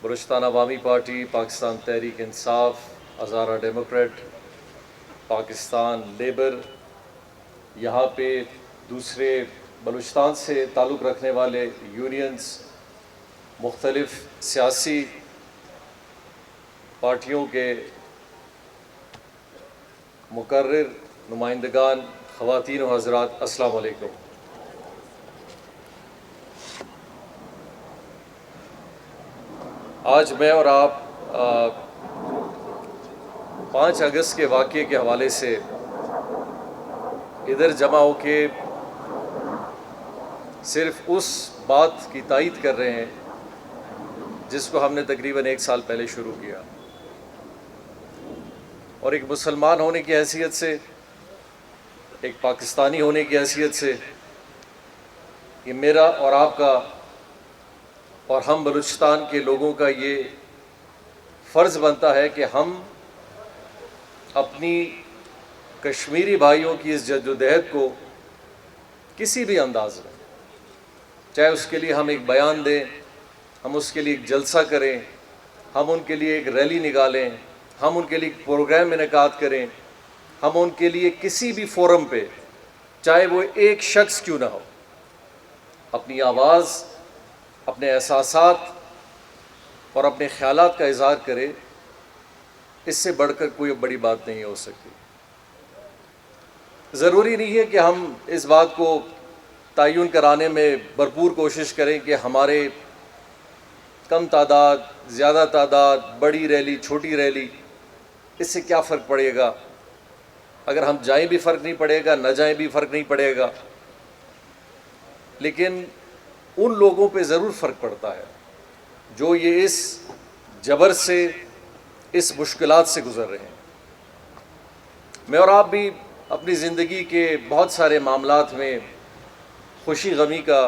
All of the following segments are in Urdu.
بلوچستان عوامی party, Pakistan Tehreek Insaf, Hazara Democrat, Pakistan labour, یہاں پہ دوسرے بلوچستان سے تعلق رکھنے والے یونینز، مختلف سیاسی پارٹیوں کے مقرر نمائندگان، خواتین و حضرات، السلام علیکم۔ آج میں اور آپ 5 اگست کے واقعے کے حوالے سے ادھر جمع ہو کے صرف اس بات کی تائید کر رہے ہیں جس کو ہم نے تقریباً 1 سال پہلے شروع کیا، اور ایک مسلمان ہونے کی حیثیت سے، ایک پاکستانی ہونے کی حیثیت سے، یہ میرا اور آپ کا اور ہم بلوچستان کے لوگوں کا یہ فرض بنتا ہے کہ ہم اپنی کشمیری بھائیوں کی اس جدوجہد کو کسی بھی انداز میں، چاہے اس کے لیے ہم ایک بیان دیں، ہم اس کے لیے ایک جلسہ کریں، ہم ان کے لیے ایک ریلی نکالیں، ہم ان کے لیے ایک پروگرام انعقاد کریں، ہم ان کے لیے کسی بھی فورم پہ، چاہے وہ ایک شخص کیوں نہ ہو، اپنی آواز، اپنے احساسات اور اپنے خیالات کا اظہار کرے، اس سے بڑھ کر کوئی بڑی بات نہیں ہو سکتی۔ ضروری نہیں ہے کہ ہم اس بات کو تعین کرانے میں بھرپور کوشش کریں کہ ہمارے کم تعداد، زیادہ تعداد، بڑی ریلی، چھوٹی ریلی، اس سے کیا فرق پڑے گا؟ اگر ہم جائیں بھی فرق نہیں پڑے گا، نہ جائیں بھی فرق نہیں پڑے گا، لیکن ان لوگوں پہ ضرور فرق پڑتا ہے جو یہ اس جبر سے، اس مشکلات سے گزر رہے ہیں۔ میں اور آپ بھی اپنی زندگی کے بہت سارے معاملات میں خوشی غمی کا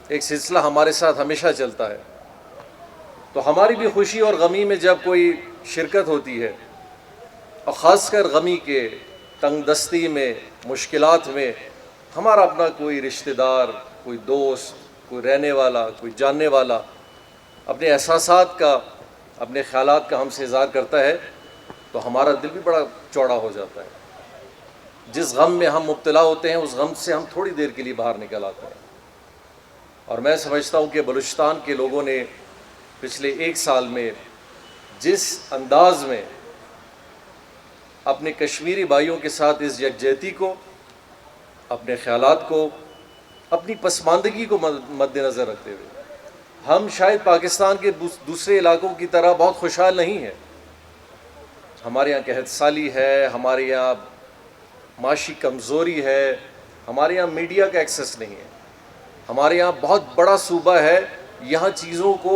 ایک سلسلہ ہمارے ساتھ ہمیشہ چلتا ہے، تو ہماری بھی خوشی اور غمی میں جب کوئی شرکت ہوتی ہے، اور خاص کر غمی کے تنگ دستی میں، مشکلات میں، ہمارا اپنا کوئی رشتہ دار، کوئی دوست، کوئی رہنے والا، کوئی جاننے والا اپنے احساسات کا، اپنے خیالات کا ہم سے اظہار کرتا ہے، تو ہمارا دل بھی بڑا چوڑا ہو جاتا ہے۔ جس غم میں ہم مبتلا ہوتے ہیں، اس غم سے ہم تھوڑی دیر کے لیے باہر نکل آتے ہیں۔ اور میں سمجھتا ہوں کہ بلوچستان کے لوگوں نے پچھلے 1 سال میں جس انداز میں اپنے کشمیری بھائیوں کے ساتھ اس یکجہتی کو، اپنے خیالات کو، اپنی پسماندگی کو مد نظر رکھتے ہوئے، ہم شاید پاکستان کے دوسرے علاقوں کی طرح بہت خوشحال نہیں ہیں۔ ہمارے یہاں قحط سالی ہے، ہمارے یہاں معاشی کمزوری ہے، ہمارے یہاں میڈیا کا ایکسس نہیں ہے، ہمارے یہاں بہت بڑا صوبہ ہے، یہاں چیزوں کو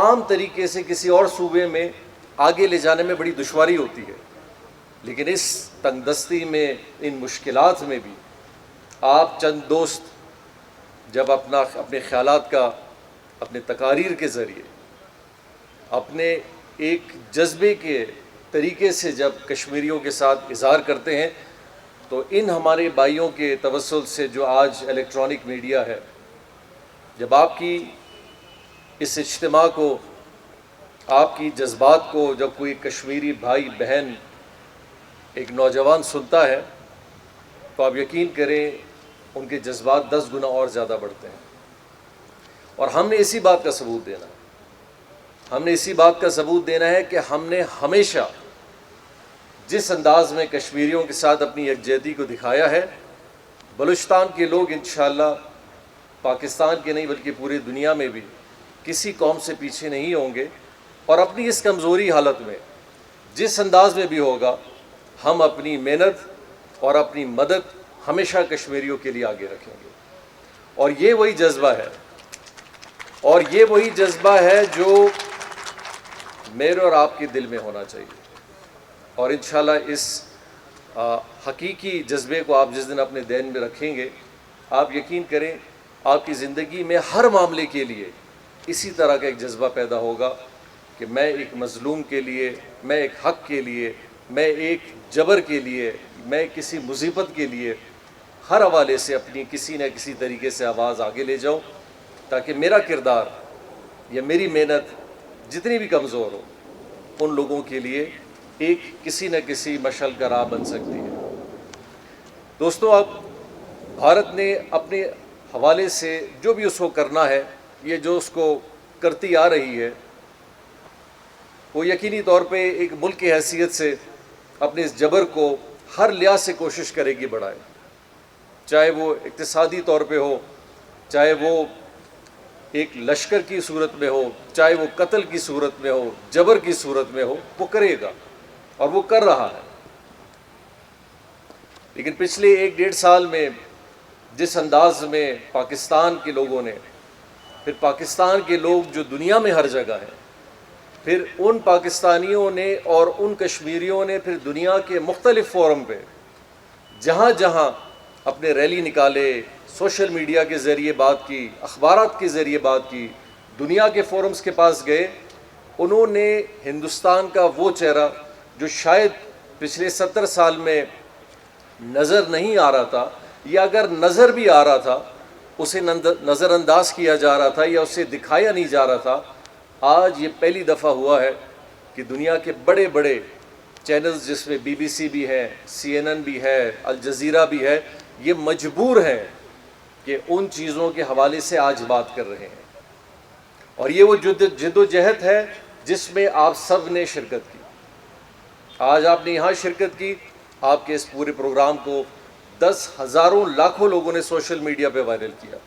عام طریقے سے کسی اور صوبے میں آگے لے جانے میں بڑی دشواری ہوتی ہے، لیکن اس تنگ دستی میں، ان مشکلات میں بھی آپ چند دوست جب اپنے خیالات کا، اپنے تقاریر کے ذریعے، اپنے ایک جذبے کے طریقے سے جب کشمیریوں کے ساتھ اظہار کرتے ہیں، تو ان ہمارے بھائیوں کے توسل سے جو آج الیکٹرانک میڈیا ہے، جب آپ کی اس اجتماع کو، آپ کی جذبات کو جب کوئی کشمیری بھائی بہن، ایک نوجوان سنتا ہے، تو آپ یقین کریں ان کے جذبات 10 گنا اور زیادہ بڑھتے ہیں۔ اور ہم نے اسی بات کا ثبوت دینا ہے، ہم نے اسی بات کا ثبوت دینا ہے کہ ہم نے ہمیشہ جس انداز میں کشمیریوں کے ساتھ اپنی یکجہتی کو دکھایا ہے، بلوچستان کے لوگ انشاءاللہ پاکستان کے نہیں بلکہ پوری دنیا میں بھی کسی قوم سے پیچھے نہیں ہوں گے، اور اپنی اس کمزوری حالت میں جس انداز میں بھی ہوگا، ہم اپنی محنت اور اپنی مدد ہمیشہ کشمیریوں کے لیے آگے رکھیں گے۔ اور یہ وہی جذبہ ہے، اور یہ وہی جذبہ ہے جو میرے اور آپ کے دل میں ہونا چاہیے۔ اور انشاءاللہ اس حقیقی جذبے کو آپ جس دن اپنے ذہن میں رکھیں گے، آپ یقین کریں آپ کی زندگی میں ہر معاملے کے لیے اسی طرح کا ایک جذبہ پیدا ہوگا کہ میں ایک مظلوم کے لیے، میں ایک حق کے لیے، میں ایک جبر کے لیے، میں کسی مصیبت کے لیے ہر حوالے سے اپنی کسی نہ کسی طریقے سے آواز آگے لے جاؤں، تاکہ میرا کردار یا میری محنت جتنی بھی کمزور ہو، ان لوگوں کے لیے ایک کسی نہ کسی مشعل کا راہ بن سکتی ہے۔ دوستو، اب بھارت نے اپنے حوالے سے جو بھی اس کو کرنا ہے، یہ جو اس کو کرتی آ رہی ہے، وہ یقینی طور پہ ایک ملک کی حیثیت سے اپنے اس جبر کو ہر لحاظ سے کوشش کرے گی بڑھائے، چاہے وہ اقتصادی طور پہ ہو، چاہے وہ ایک لشکر کی صورت میں ہو، چاہے وہ قتل کی صورت میں ہو، جبر کی صورت میں ہو، وہ کرے گا اور وہ کر رہا ہے۔ لیکن پچھلے 1-1.5 سال میں جس انداز میں پاکستان کے لوگوں نے، پھر پاکستان کے لوگ جو دنیا میں ہر جگہ ہیں، پھر ان پاکستانیوں نے اور ان کشمیریوں نے پھر دنیا کے مختلف فورم پہ جہاں جہاں اپنے ریلی نکالے، سوشل میڈیا کے ذریعے بات کی، اخبارات کے ذریعے بات کی، دنیا کے فورمز کے پاس گئے، انہوں نے ہندوستان کا وہ چہرہ جو شاید پچھلے 70 سال میں نظر نہیں آ رہا تھا، یا اگر نظر بھی آ رہا تھا اسے نظر انداز کیا جا رہا تھا یا اسے دکھایا نہیں جا رہا تھا، آج یہ پہلی دفعہ ہوا ہے کہ دنیا کے بڑے بڑے چینلز، جس میں BBC بھی ہے، CNN بھی ہے، الجزیرہ بھی ہے، یہ مجبور ہیں کہ ان چیزوں کے حوالے سے آج بات کر رہے ہیں۔ اور یہ وہ جد و جہد ہے جس میں آپ سب نے شرکت کی۔ آج آپ نے یہاں شرکت کی، آپ کے اس پورے پروگرام کو 10 ہزاروں لاکھوں لوگوں نے سوشل میڈیا پہ وائرل کیا،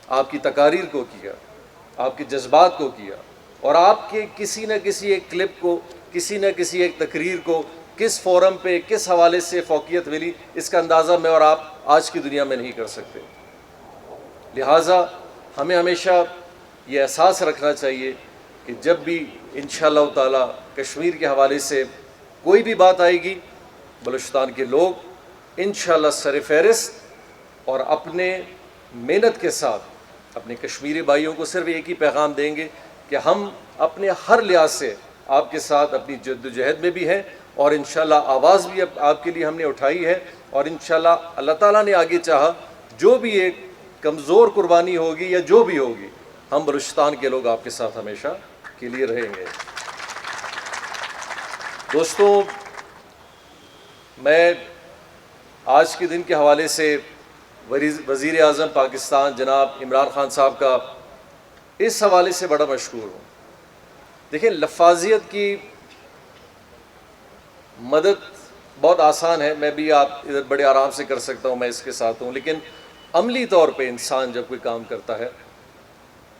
آپ کی تقاریر کو کیا، آپ کے جذبات کو کیا، اور آپ کے کسی نہ کسی ایک کلپ کو، کسی نہ کسی ایک تقریر کو کس فورم پہ کس حوالے سے فوقیت ملی، اس کا اندازہ میں اور آپ آج کی دنیا میں نہیں کر سکتے۔ لہٰذا ہمیں ہمیشہ یہ احساس رکھنا چاہیے کہ جب بھی انشاءاللہ تعالی کشمیر کے حوالے سے کوئی بھی بات آئے گی، بلوچستان کے لوگ انشاءاللہ سر فہرست اور اپنے محنت کے ساتھ اپنے کشمیری بھائیوں کو صرف ایک ہی پیغام دیں گے کہ ہم اپنے ہر لحاظ سے آپ کے ساتھ اپنی جد و جہد میں بھی ہیں، اور انشاءاللہ آواز بھی آپ کے لیے ہم نے اٹھائی ہے، اور انشاءاللہ اللہ تعالیٰ نے آگے چاہا جو بھی ایک کمزور قربانی ہوگی یا جو بھی ہوگی، ہم بلوچستان کے لوگ آپ کے ساتھ ہمیشہ کے لیے رہیں گے۔ دوستو، میں آج کے دن کے حوالے سے وزیر اعظم پاکستان جناب عمران خان صاحب کا اس حوالے سے بڑا مشکور ہوں۔ دیکھیں، لفاظیت کی مدد بہت آسان ہے، میں بھی آپ ادھر بڑے آرام سے کر سکتا ہوں، میں اس کے ساتھ ہوں، لیکن عملی طور پہ انسان جب کوئی کام کرتا ہے،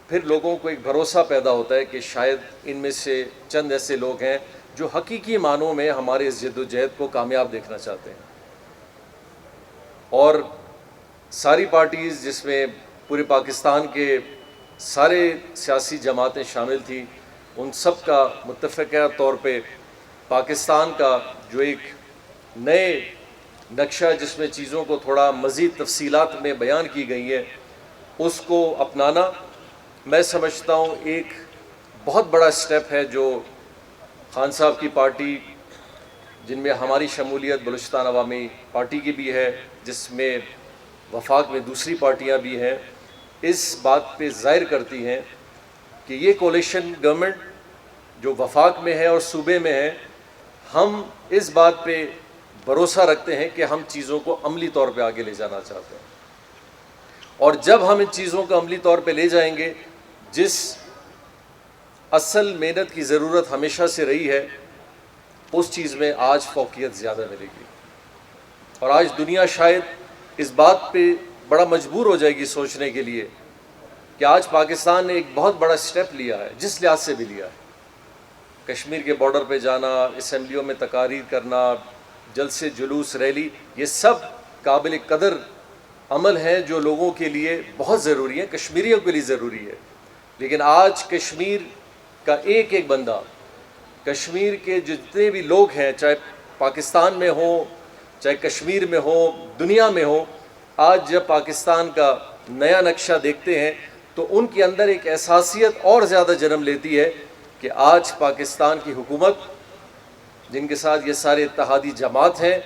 پھر لوگوں کو ایک بھروسہ پیدا ہوتا ہے کہ شاید ان میں سے چند ایسے لوگ ہیں جو حقیقی معنوں میں ہمارے اس جد و جہد کو کامیاب دیکھنا چاہتے ہیں۔ اور ساری پارٹیز، جس میں پورے پاکستان کے سارے سیاسی جماعتیں شامل تھیں، ان سب کا متفقہ طور پہ پاکستان کا جو ایک نئے نقشہ، جس میں چیزوں کو تھوڑا مزید تفصیلات میں بیان کی گئی ہے، اس کو اپنانا میں سمجھتا ہوں ایک بہت بڑا سٹیپ ہے، جو خان صاحب کی پارٹی، جن میں ہماری شمولیت بلوچستان عوامی پارٹی کی بھی ہے، جس میں وفاق میں دوسری پارٹیاں بھی ہیں، اس بات پہ ظاہر کرتی ہیں کہ یہ کولیشن گورنمنٹ جو وفاق میں ہے اور صوبے میں ہے، ہم اس بات پہ بھروسہ رکھتے ہیں کہ ہم چیزوں کو عملی طور پہ آگے لے جانا چاہتے ہیں، اور جب ہم ان چیزوں کو عملی طور پہ لے جائیں گے، جس اصل محنت کی ضرورت ہمیشہ سے رہی ہے، اس چیز میں آج فوقیت زیادہ ملے گی، اور آج دنیا شاید اس بات پہ بڑا مجبور ہو جائے گی سوچنے کے لیے کہ آج پاکستان نے ایک بہت بڑا سٹیپ لیا ہے، جس لحاظ سے بھی لیا ہے۔ کشمیر کے بارڈر پہ جانا، اسمبلیوں میں تقاریر کرنا، جلسے، جلوس، ریلی، یہ سب قابل قدر عمل ہیں جو لوگوں کے لیے بہت ضروری ہے، کشمیریوں کے لیے ضروری ہے۔ لیکن آج کشمیر کا ایک ایک بندہ، کشمیر کے جتنے بھی لوگ ہیں، چاہے پاکستان میں ہوں، چاہے کشمیر میں ہوں، دنیا میں ہوں، آج جب پاکستان کا نیا نقشہ دیکھتے ہیں تو ان کے اندر ایک احساسیت اور زیادہ جنم لیتی ہے کہ آج پاکستان کی حکومت، جن کے ساتھ یہ سارے اتحادی جماعت ہیں،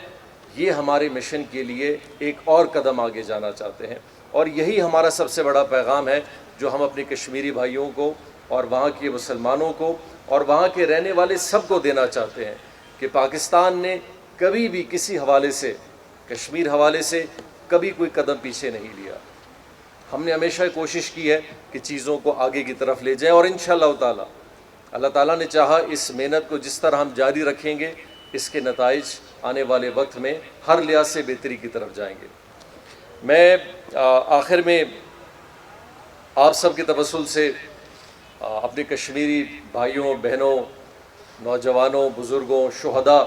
یہ ہمارے مشن کے لیے ایک اور قدم آگے جانا چاہتے ہیں، اور یہی ہمارا سب سے بڑا پیغام ہے جو ہم اپنے کشمیری بھائیوں کو اور وہاں کے مسلمانوں کو اور وہاں کے رہنے والے سب کو دینا چاہتے ہیں کہ پاکستان نے کبھی بھی کسی حوالے سے، کشمیر حوالے سے کبھی کوئی قدم پیچھے نہیں لیا۔ ہم نے ہمیشہ کوشش کی ہے کہ چیزوں کو آگے کی طرف لے جائیں، اور انشاءاللہ تعالی اللہ تعالیٰ نے چاہا اس محنت کو جس طرح ہم جاری رکھیں گے، اس کے نتائج آنے والے وقت میں ہر لحاظ سے بہتری کی طرف جائیں گے۔ میں آخر میں آپ سب کے توسل سے اپنے کشمیری بھائیوں، بہنوں، نوجوانوں، بزرگوں، شہداء،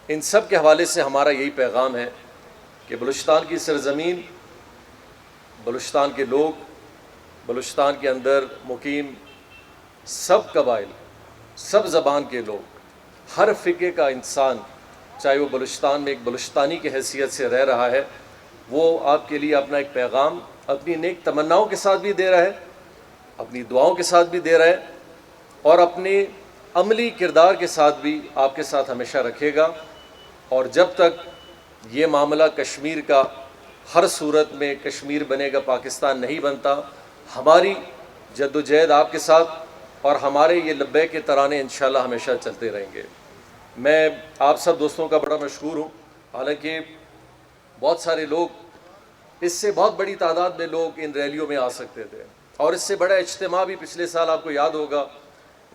ان سب کے حوالے سے ہمارا یہی پیغام ہے کہ بلوچستان کی سرزمین، بلوچستان کے لوگ، بلوچستان کے اندر مقیم سب قبائل، سب زبان کے لوگ، ہر فقے کا انسان، چاہے وہ بلوچستان میں ایک بلوچستانی کی حیثیت سے رہ رہا ہے، وہ آپ کے لیے اپنا ایک پیغام اپنی نیک تمناؤں کے ساتھ بھی دے رہا ہے، اپنی دعاؤں کے ساتھ بھی دے رہا ہے، اور اپنے عملی کردار کے ساتھ بھی آپ کے ساتھ ہمیشہ رکھے گا۔ اور جب تک یہ معاملہ کشمیر کا ہر صورت میں کشمیر بنے گا، پاکستان نہیں بنتا، ہماری جدوجہد آپ کے ساتھ اور ہمارے یہ لبیک کے ترانے انشاءاللہ ہمیشہ چلتے رہیں گے۔ میں آپ سب دوستوں کا بڑا مشکور ہوں، حالانکہ بہت سارے لوگ، اس سے بہت بڑی تعداد میں لوگ ان ریلیوں میں آ سکتے تھے، اور اس سے بڑا اجتماع بھی پچھلے سال آپ کو یاد ہوگا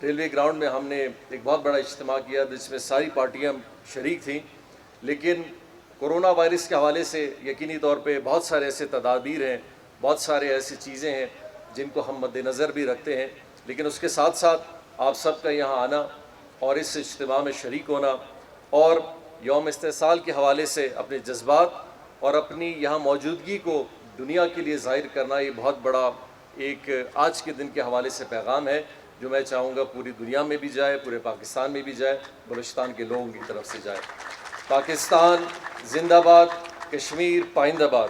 ریلوے گراؤنڈ میں ہم نے ایک بہت بڑا اجتماع کیا جس میں ساری پارٹیاں شریک تھیں، لیکن کرونا وائرس کے حوالے سے یقینی طور پہ بہت سارے ایسے تدابیر ہیں، بہت سارے ایسی چیزیں ہیں جن کو ہم مد نظر بھی رکھتے ہیں، لیکن اس کے ساتھ ساتھ آپ سب کا یہاں آنا اور اس اجتماع میں شریک ہونا اور یوم استحصال کے حوالے سے اپنے جذبات اور اپنی یہاں موجودگی کو دنیا کے لیے ظاہر کرنا، یہ بہت بڑا ایک آج کے دن کے حوالے سے پیغام ہے جو میں چاہوں گا پوری دنیا میں بھی جائے، پورے پاکستان میں بھی جائے، بلوچستان کے لوگوں کی طرف سے جائے۔ پاکستان زندہ باد، کشمیر پائندہ باد۔